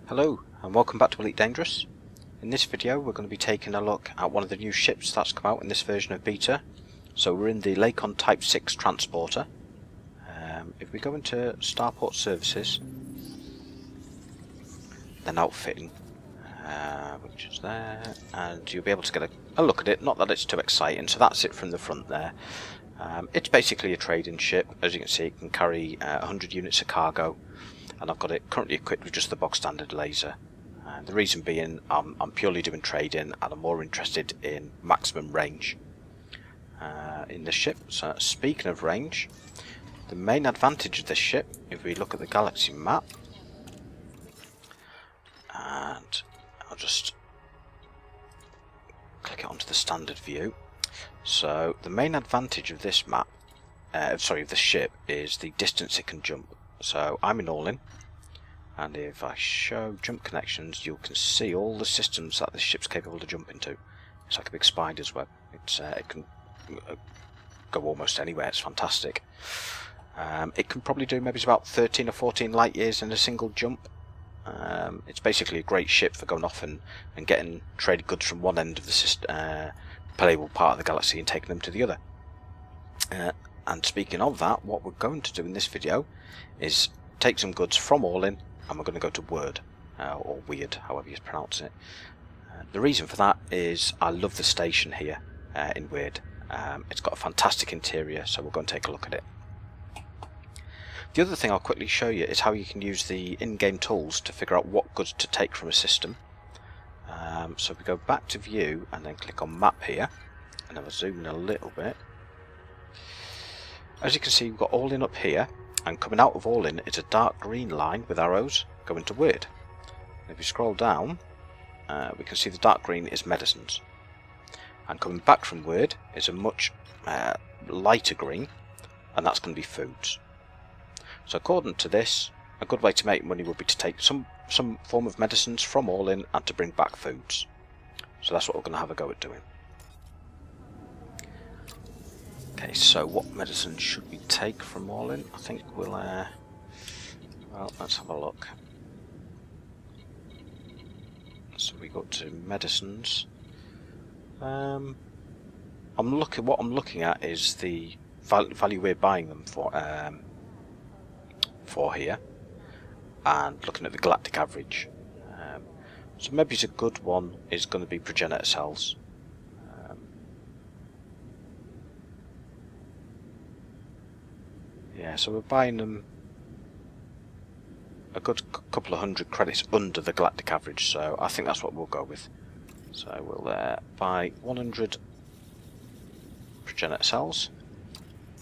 Hello and welcome back to Elite Dangerous. In this video we're going to be taking a look at one of the new ships that's come out in this version of beta. So we're in the Lakon Type-6 Transporter. If we go into Starport Services, then Outfitting, which is there, and you'll be able to get a look at it. Not that it's too exciting, so that's it from the front there. It's basically a trading ship. As you can see, it can carry 100 units of cargo, and I've got it currently equipped with just the box standard laser. The reason being, I'm purely doing trading and I'm more interested in maximum range in this ship. So speaking of range, the main advantage of this ship, if we look at the galaxy map, and I'll just click it onto the standard view. So the main advantage of this map, of this ship, is the distance it can jump. So I'm in all-in, and if I show jump connections, you can see all the systems that this ship's capable to jump into. It's like a big spider's web. It can go almost anywhere. It's fantastic. It can probably do maybe about 13 or 14 light years in a single jump. It's basically a great ship for going off and getting traded goods from one end of the system, playable part of the galaxy, and taking them to the other. And speaking of that, what we're going to do in this video is take some goods from All-In, and we're going to go to Wyrd, or Wyrd, however you pronounce it. The reason for that is I love the station here in Wyrd. It's got a fantastic interior, so we're going to take a look at it. The other thing I'll quickly show you is how you can use the in-game tools to figure out what goods to take from a system. So if we go back to view and then click on map here, and then we'll zoom in a little bit. As you can see, we've got All-In up here, and coming out of All-In is a dark green line with arrows going to Wyrd. If we scroll down, we can see the dark green is medicines, and coming back from Wyrd is a much lighter green, and that's going to be foods. So according to this, a good way to make money would be to take some form of medicines from All-In and to bring back foods. So that's what we're going to have a go at doing. Okay, so what medicine should we take from All-In? I think we'll, well, let's have a look. So we go to medicines. What I'm looking at is the value we're buying them for here, and looking at the galactic average. So maybe a good one is going to be progenitor cells. Yeah, so we're buying them a good couple of 100 credits under the galactic average, so I think that's what we'll go with. So we'll buy 100 progenitor cells.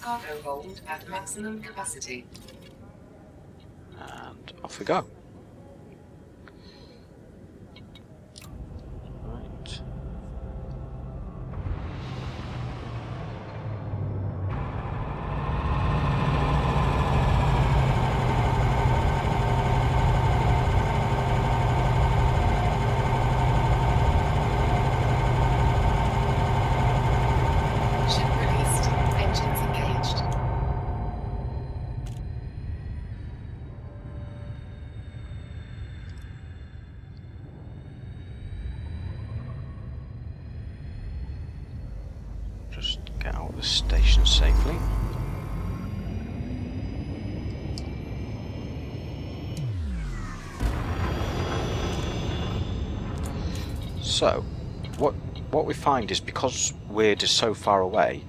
Cargo hold at maximum capacity. And off we go. Right. Ship released. Engines engaged. Just get out of the station safely. So, what we find is, because Wyrd is so far away,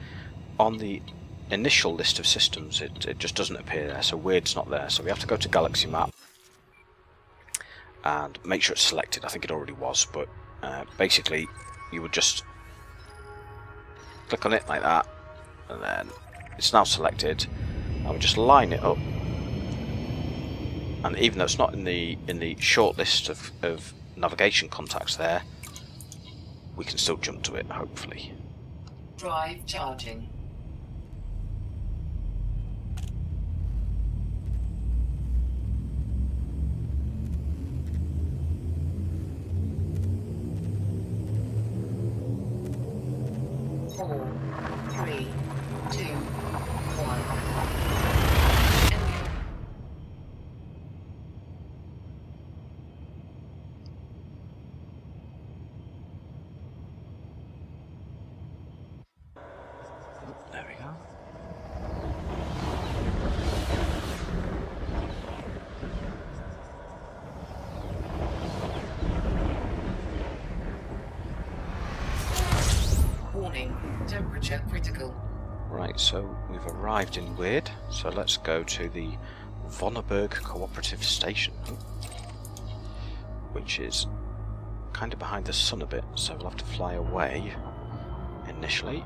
on the initial list of systems it just doesn't appear there, so Wyrd's not there. So we have to go to Galaxy Map and make sure it's selected. I think it already was, but basically you would just click on it like that, and then it's now selected, and we just line it up, and even though it's not in the short list of navigation contacts there, we can still jump to it, hopefully. Drive charging. Four, three, two, one. capture critical. Right, so we've arrived in Wyrd, so let's go to the Vonneberg Cooperative Station, which is kind of behind the sun a bit, so we'll have to fly away initially.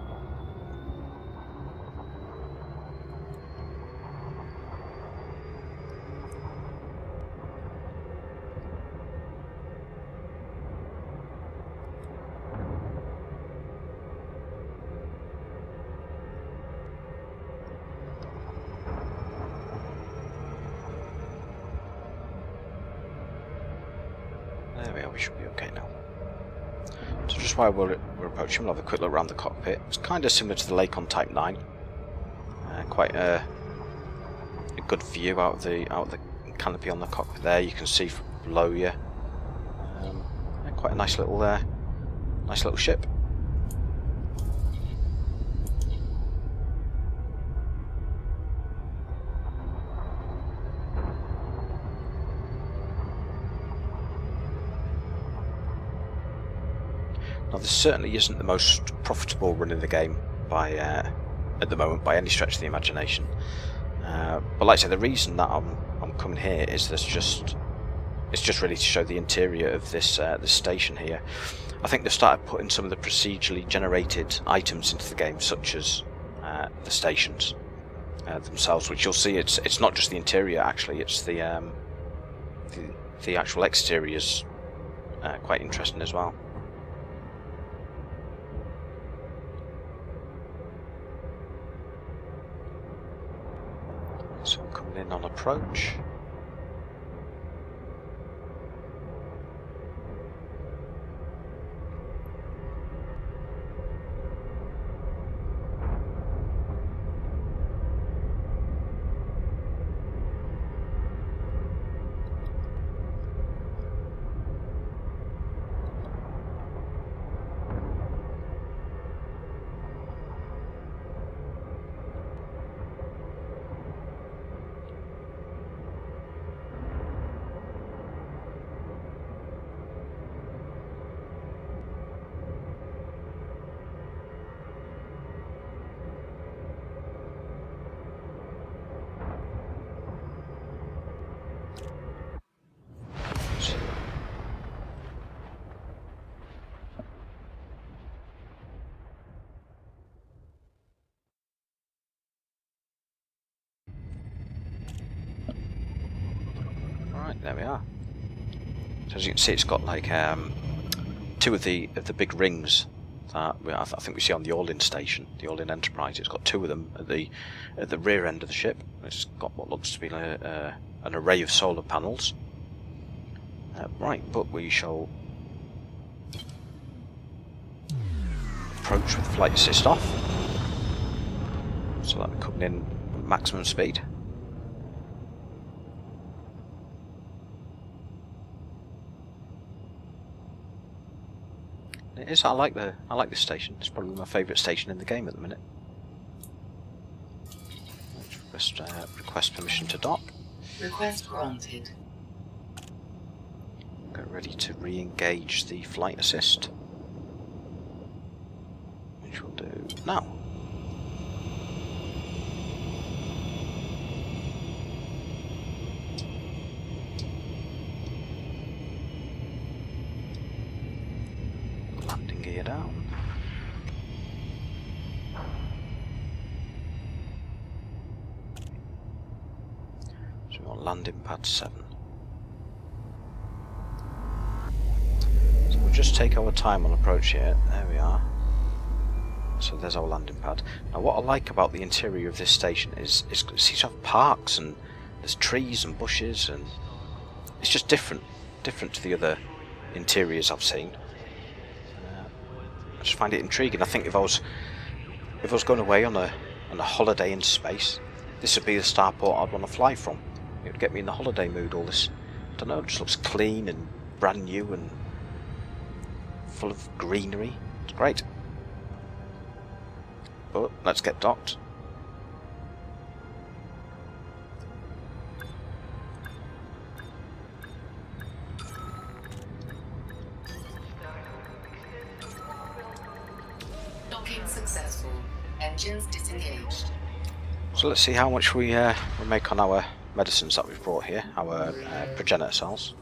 There we are, we should be okay now. So just while we're approaching, we'll have a quick look around the cockpit. It's kind of similar to the Lakon Type-9. Quite a good view out of the canopy on the cockpit there. You can see from below you. Quite a nice little ship. Now, this certainly isn't the most profitable run in the game by at the moment, by any stretch of the imagination. But like I say, the reason that I'm coming here is it's just really to show the interior of this station here. I think they've started putting some of the procedurally generated items into the game, such as the stations themselves, which you'll see. It's not just the interior, actually. It's the actual exterior's quite interesting as well. So I'm coming in on approach. Right, there we are. So as you can see, it's got like two of the big rings that I think we see on the All-In station, the All-In Enterprise. It's got two of them at the rear end of the ship. It's got what looks to be an array of solar panels. Right, but we shall approach with flight assist off, so that we're coming in at maximum speed. It is. I like this station. It's probably my favourite station in the game at the minute. Request permission to dock. Request granted. Get ready to re-engage the flight assist, which we'll do now. Landing gear down. So we're on landing pad 7. So we'll just take our time on approach here. There we are. So there's our landing pad. Now what I like about the interior of this station is it seems to have parks, and there's trees and bushes, and it's just different to the other interiors I've seen. I just find it intriguing. I think if I was going away on a holiday in space, this would be the starport I'd want to fly from. It would get me in the holiday mood. All this, I don't know, it just looks clean and brand new and full of greenery. It's great. But let's get docked. Docking Unsuccessful. Engines disengaged. So let's see how much we make on our medicines that we've brought here, our progenitor cells.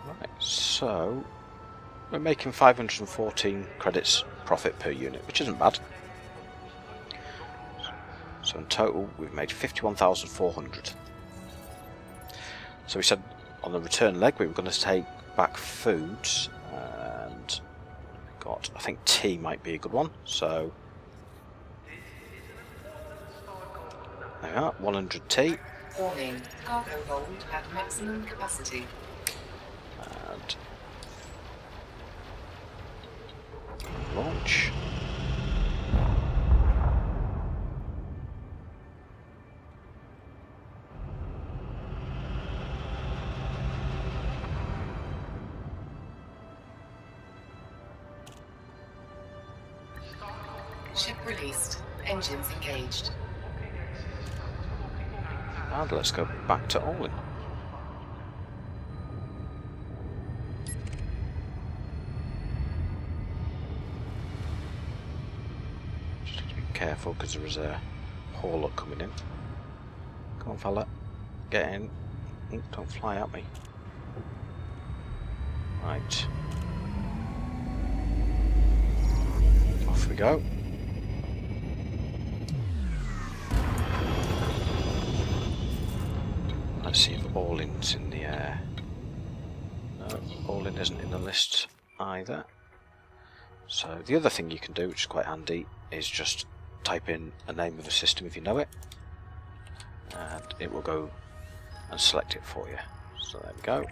Right, so we're making 514 credits profit per unit, which isn't bad. So in total we've made 51,400. So we said on the return leg we were going to take back foods, and got, I think tea might be a good one, so there we are, 100 tea. Warning, cargo hold at maximum capacity. And launch. Ship released. Engines engaged. And let's go back to Olin. Just have to be careful because there is a hauler coming in. Come on, fella, get in. Don't fly at me. Right. Off we go. Let's see if Orlin's in the air. No, Orlin isn't in the list either. So the other thing you can do, which is quite handy, is just type in a name of a system if you know it, and it will go and select it for you. So there we go.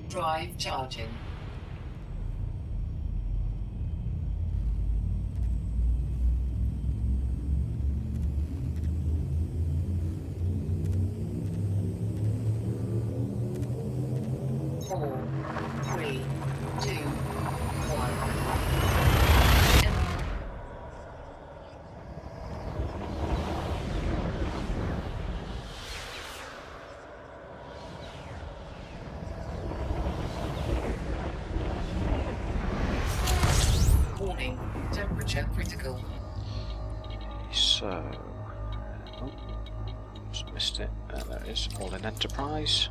Drive charging. Four, three, two, one. Warning, temperature critical. So, oh, just missed it. There it is, all in Enterprise.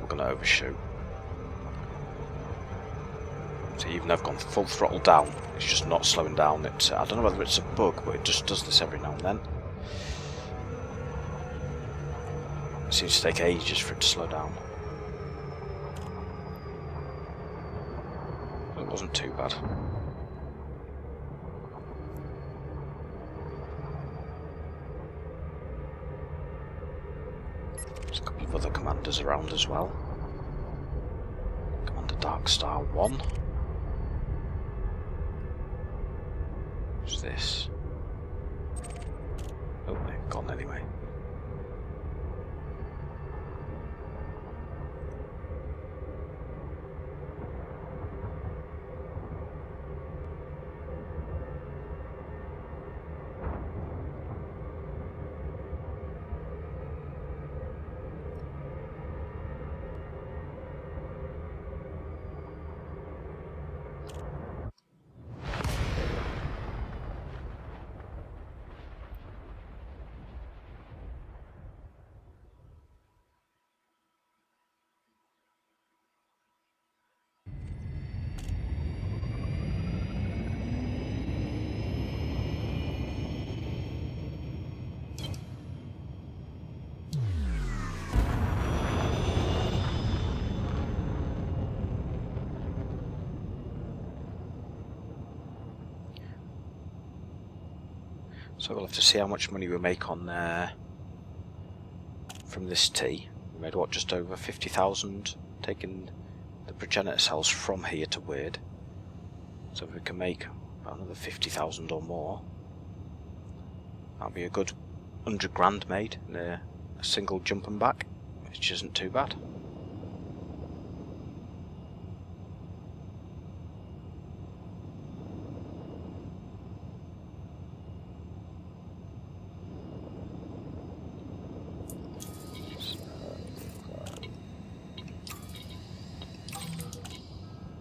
We're going to overshoot. So even though I've gone full throttle down, it's just not slowing down. It, I don't know whether it's a bug, but it just does this every now and then. It seems to take ages for it to slow down. It wasn't too bad. There's a couple of other commanders around as well. Commander Darkstar 1. What's this? Oh, they've gone anyway. So we'll have to see how much money we make on from this tea. We made what, just over 50,000 taking the progenitor cells from here to Wyrd. So if we can make about another 50,000 or more, that'll be a good 100 grand made in a single jump and back, which isn't too bad.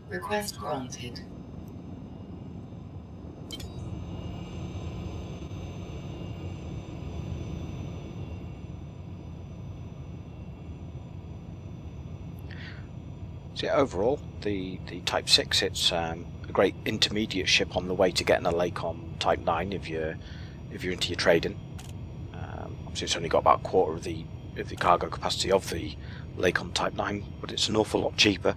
Request granted. So yeah, overall, the Type 6, it's a great intermediate ship on the way to getting a Lakon Type 9 if you're into your trading. Obviously, it's only got about a quarter of the cargo capacity of the Lakon Type 9, but it's an awful lot cheaper.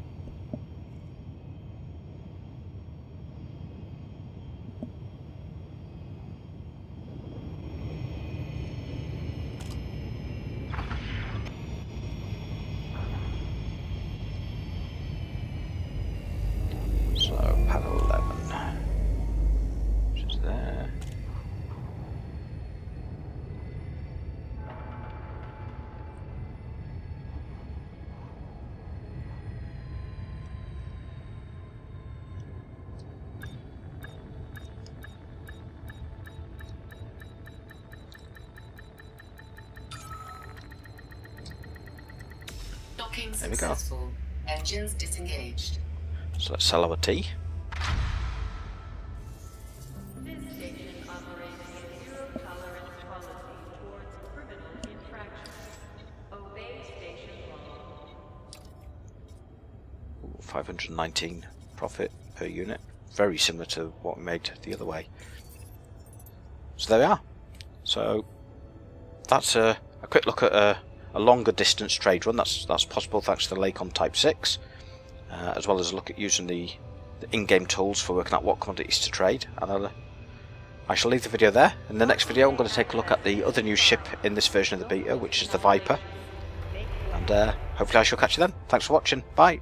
Pad 11, which is there. Docking There we go. successful. Engines disengaged. So let's sell our tea. This station operates a zero-tolerance policy towards criminal infractions. Obey station law. 519 profit per unit. Very similar to what we made the other way. So there we are. So that's a quick look at a longer distance trade run. That's possible thanks to the Lakon Type-6. As well as a look at using the in-game tools for working out what commodities to trade. And I shall leave the video there. In the next video I'm going to take a look at the other new ship in this version of the beta, which is the Viper. And hopefully I shall catch you then. Thanks for watching. Bye.